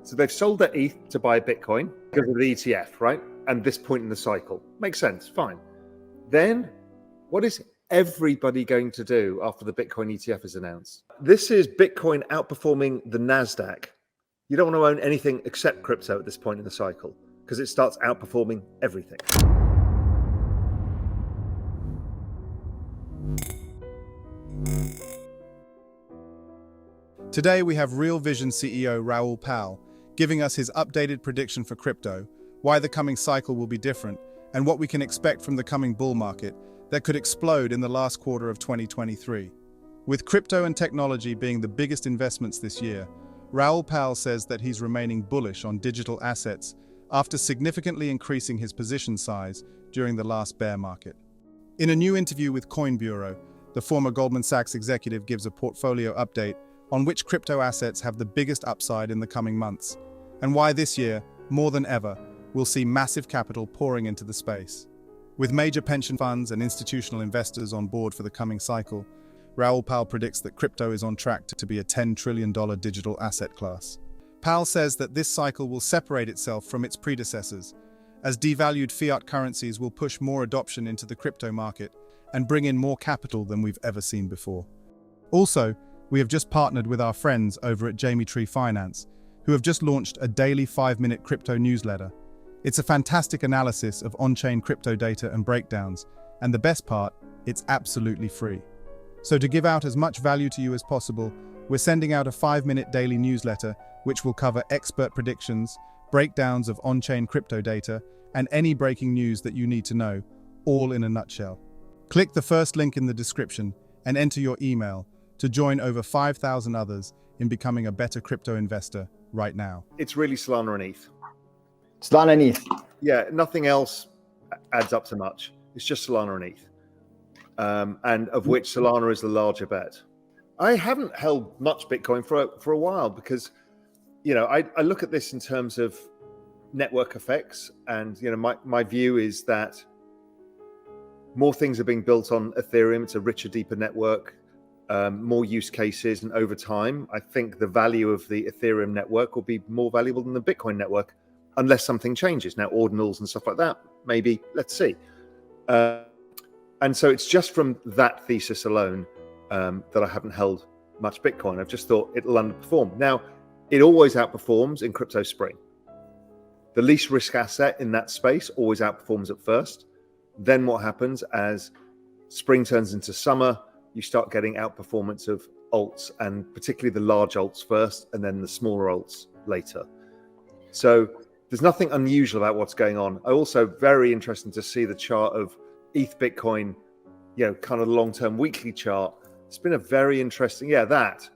So they've sold their ETH to buy Bitcoin because of the ETF, right? And this point in the cycle. Makes sense, fine. Then what is everybody going to do after the Bitcoin ETF is announced? This is Bitcoin outperforming the NASDAQ. You don't want to own anything except crypto at this point in the cycle because it starts outperforming everything. Today we have Real Vision CEO Raoul Pal giving us his updated prediction for crypto, why the coming cycle will be different, and what we can expect from the coming bull market that could explode in the last quarter of 2023. With crypto and technology being the biggest investments this year, Raoul Pal says that he's remaining bullish on digital assets after significantly increasing his position size during the last bear market. In a new interview with Coin Bureau, the former Goldman Sachs executive gives a portfolio update on which crypto assets have the biggest upside in the coming months, and why this year, more than ever, we'll see massive capital pouring into the space. With major pension funds and institutional investors on board for the coming cycle, Raoul Pal predicts that crypto is on track to be a $10 trillion digital asset class. Pal says that this cycle will separate itself from its predecessors, as devalued fiat currencies will push more adoption into the crypto market and bring in more capital than we've ever seen before. Also, we have just partnered with our friends over at Jamie Tree Finance, who have just launched a daily 5-minute crypto newsletter. It's a fantastic analysis of on-chain crypto data and breakdowns, and the best part, it's absolutely free. So to give out as much value to you as possible, we're sending out a 5-minute daily newsletter which will cover expert predictions, breakdowns of on-chain crypto data, and any breaking news that you need to know, all in a nutshell. Click the first link in the description and enter your email to join over 5,000 others in becoming a better crypto investor right now. It's really Solana and ETH. Solana and ETH. Yeah, nothing else adds up to much. It's just Solana and ETH. And of which Solana is the larger bet. I haven't held much Bitcoin for a while because, you know, I look at this in terms of network effects, and, you know, my view is that more things are being built on Ethereum. It's a richer, deeper network, more use cases, and over time, I think the value of the Ethereum network will be more valuable than the Bitcoin network, unless something changes. Now, ordinals and stuff like that, maybe, let's see. And so it's just from that thesis alone that I haven't held much Bitcoin. I've just thought it'll underperform. Now, it always outperforms in crypto spring. The least risk asset in that space always outperforms at first. Then what happens as spring turns into summer, you start getting outperformance of alts, and particularly the large alts first, and then the smaller alts later. So there's nothing unusual about what's going on. I also very interesting to see the chart of ETH Bitcoin, you know, kind of the long-term weekly chart. It's been a very interesting, that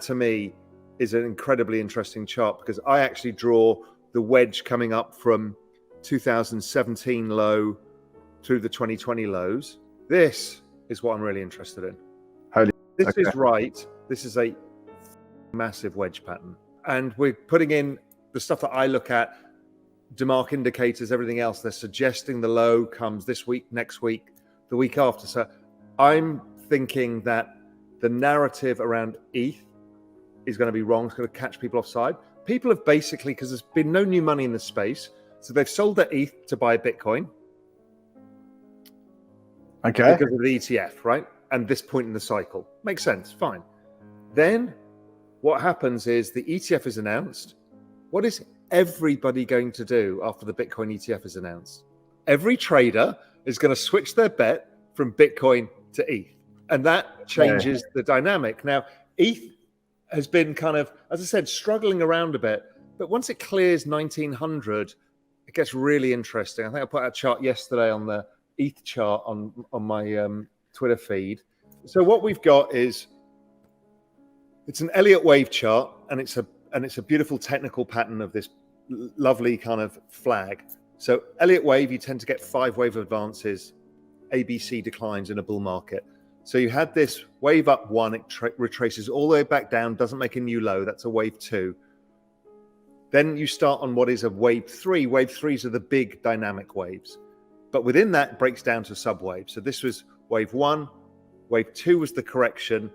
to me is an incredibly interesting chart, because I actually draw the wedge coming up from 2017 low through the 2020 lows. This is what I'm really interested in. This is right. This is a massive wedge pattern. And we're putting in the stuff that I look at, DeMark indicators, everything else. They're suggesting the low comes this week, next week, the week after. So I'm thinking that the narrative around ETH is going to be wrong. It's going to catch people offside. People have basically, because there's been no new money in the space, so they've sold their ETH to buy Bitcoin. Okay. Because of the ETF, right? And this point in the cycle. Makes sense, fine. Then what happens is the ETF is announced. What is everybody going to do after the Bitcoin ETF is announced? Every trader is going to switch their bet from Bitcoin to ETH. And that changes the dynamic. Now, ETH has been kind of, as I said, struggling around a bit. But once it clears 1900, it gets really interesting. I think I put out a chart yesterday on the ETH chart on my Twitter feed. So what we've got is, it's an Elliott wave chart, and it's a beautiful technical pattern of this lovely kind of flag. So Elliott wave, you tend to get 5 wave advances, ABC declines in a bull market. So you had this wave up 1, it retraces all the way back down, doesn't make a new low. That's a wave 2. Then you start on what is a wave 3. Wave 3s are the big dynamic waves. But within that, it breaks down to subwaves. So this was wave 1. Wave 2 was the correction.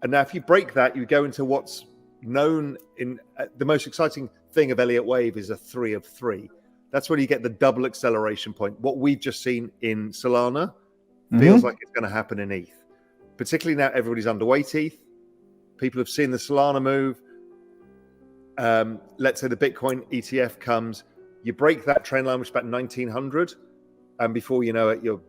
And now if you break that, you go into what's known in the most exciting thing of Elliott wave is a 3 of 3. That's where you get the double acceleration point. What we've just seen in Solana feels like it's going to happen in ETH. Particularly now everybody's underweight ETH. People have seen the Solana move. Let's say the Bitcoin ETF comes. You break that trend line, which is about 1900. And before you know it, you're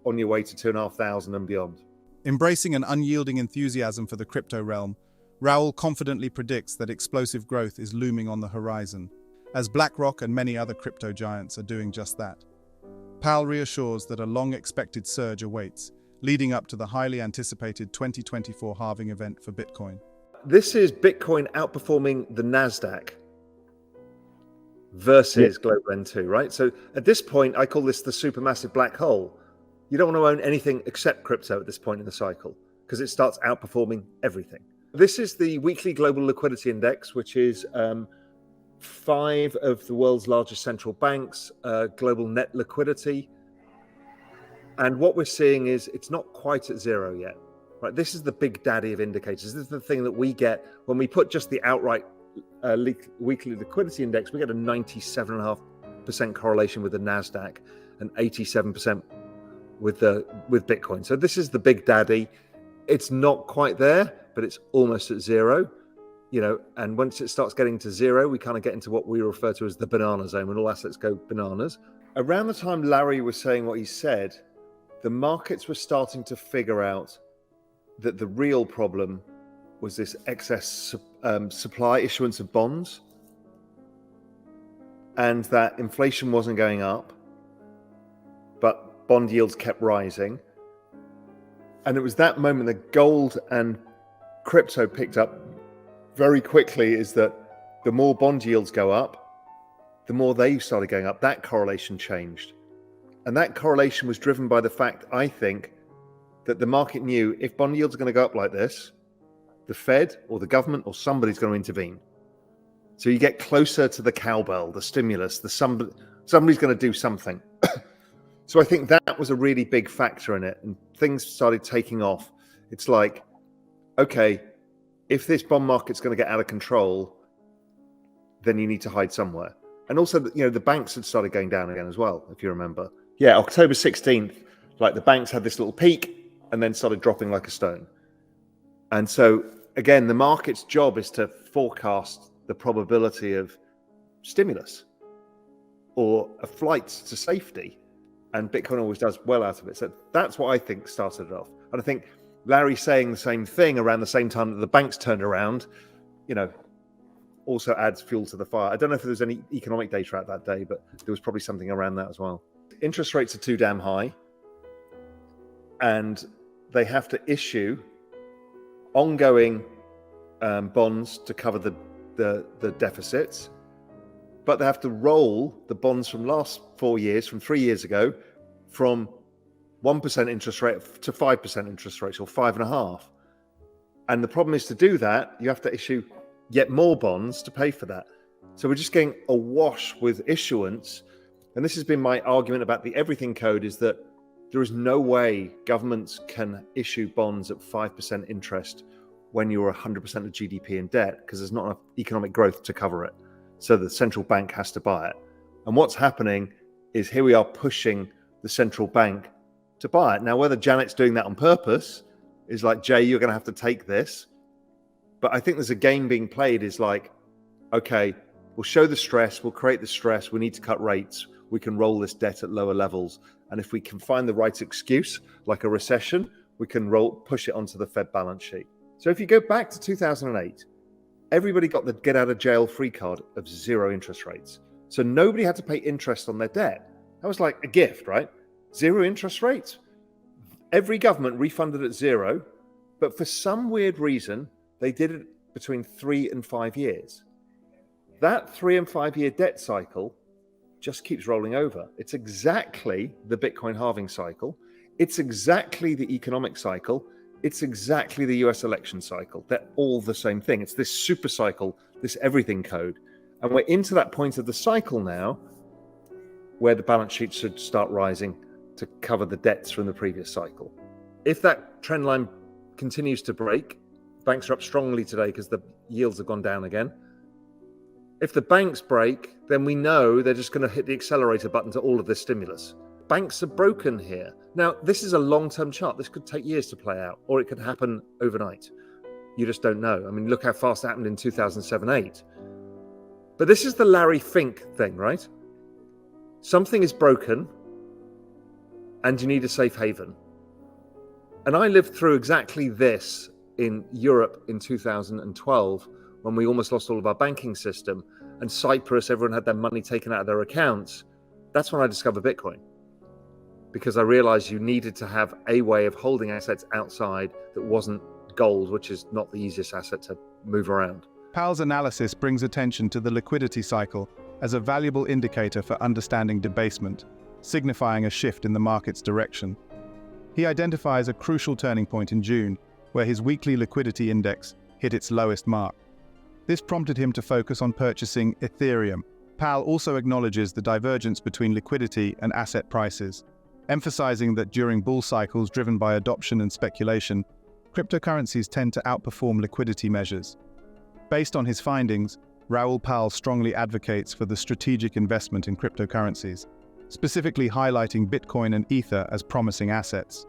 on your way to 2,500 and beyond. Embracing an unyielding enthusiasm for the crypto realm, Raoul confidently predicts that explosive growth is looming on the horizon, as BlackRock and many other crypto giants are doing just that. Pal reassures that a long-expected surge awaits, leading up to the highly anticipated 2024 halving event for Bitcoin. This is Bitcoin outperforming the NASDAQ versus Global N2, right? So at this point, I call this the supermassive black hole. You don't want to own anything except crypto at this point in the cycle because it starts outperforming everything. This is the weekly global liquidity index, which is 5 of the world's largest central banks, global net liquidity. And what we're seeing is it's not quite at zero yet. Right? This is the big daddy of indicators. This is the thing that we get when we put just the outright weekly liquidity index. We get a 97.5% correlation with the NASDAQ and 87% with Bitcoin. So this is the big daddy. It's not quite there, but it's almost at zero. And once it starts getting to zero, we kind of get into what we refer to as the banana zone, when all assets go bananas. Around the time Larry was saying what he said, the markets were starting to figure out that the real problem was this excess supply issuance of bonds, and that inflation wasn't going up, but bond yields kept rising. And it was that moment that gold and crypto picked up very quickly, is that the more bond yields go up, the more they started going up. That correlation changed. And that correlation was driven by the fact, I think, that the market knew if bond yields are going to go up like this, the Fed or the government or somebody's going to intervene. So you get closer to the cowbell, the stimulus, somebody's going to do something. So I think that was a really big factor in it, and things started taking off. It's like, okay, if this bond market's going to get out of control, then you need to hide somewhere. And also, the banks had started going down again as well, if you remember. Yeah, October 16th, like the banks had this little peak and then started dropping like a stone. And so, again, the market's job is to forecast the probability of stimulus or a flight to safety. And Bitcoin always does well out of it. So that's what I think started it off. And I think Larry saying the same thing around the same time that the banks turned around, also adds fuel to the fire. I don't know if there was any economic data out that day, but there was probably something around that as well. Interest rates are too damn high, and they have to issue ongoing bonds to cover the deficits, but they have to roll the bonds from last 4 years, from 3 years ago, from 1% interest rate to 5% interest rates, or 5.5%. And the problem is, to do that, you have to issue yet more bonds to pay for that. So we're just getting awash with issuance. And this has been my argument about the everything code, is that there is no way governments can issue bonds at 5% interest when you're 100% of GDP in debt, because there's not enough economic growth to cover it. So the central bank has to buy it. And what's happening is, here we are pushing the central bank to buy it. Now, whether Janet's doing that on purpose is like, Jay, you're going to have to take this. But I think there's a game being played, is like, okay, we'll show the stress, we'll create the stress, we need to cut rates, we can roll this debt at lower levels. And if we can find the right excuse, like a recession, we can push it onto the Fed balance sheet. So if you go back to 2008, everybody got the get out of jail free card of 0 interest rates. So nobody had to pay interest on their debt. That was like a gift, right? 0 interest rates. Every government refunded at 0, but for some weird reason, they did it between 3 and 5 years. That 3 and 5 year debt cycle just keeps rolling over. It's exactly the Bitcoin halving cycle. It's exactly the economic cycle. It's exactly the US election cycle. They're all the same thing. It's this super cycle, this everything code. And we're into that point of the cycle now where the balance sheet should start rising to cover the debts from the previous cycle. If that trend line continues to break, Banks are up strongly today because the yields have gone down again. If the banks break, then we know they're just going to hit the accelerator button to all of this stimulus. Banks are broken here. Now, this is a long-term chart. This could take years to play out, or it could happen overnight. You just don't know. I mean, look how fast it happened in 2007-8. But this is the Larry Fink thing, right? Something is broken, and you need a safe haven. And I lived through exactly this in Europe in 2012, when we almost lost all of our banking system, and Cyprus, everyone had their money taken out of their accounts. That's when I discovered Bitcoin, because I realized you needed to have a way of holding assets outside that wasn't gold, which is not the easiest asset to move around. Pal's analysis brings attention to the liquidity cycle as a valuable indicator for understanding debasement, signifying a shift in the market's direction. He identifies a crucial turning point in June, where his weekly liquidity index hit its lowest mark. This prompted him to focus on purchasing Ethereum. Pal also acknowledges the divergence between liquidity and asset prices, emphasizing that during bull cycles driven by adoption and speculation, cryptocurrencies tend to outperform liquidity measures. Based on his findings, Raoul Pal strongly advocates for the strategic investment in cryptocurrencies, specifically highlighting Bitcoin and Ether as promising assets.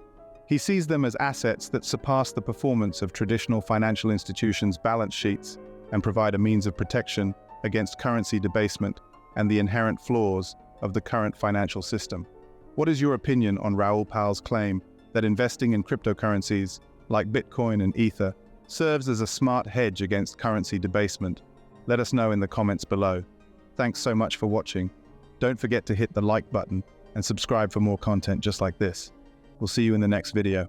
He sees them as assets that surpass the performance of traditional financial institutions' balance sheets and provide a means of protection against currency debasement and the inherent flaws of the current financial system. What is your opinion on Raoul Pal's claim that investing in cryptocurrencies like Bitcoin and Ether serves as a smart hedge against currency debasement? Let us know in the comments below. Thanks so much for watching. Don't forget to hit the like button and subscribe for more content just like this. We'll see you in the next video.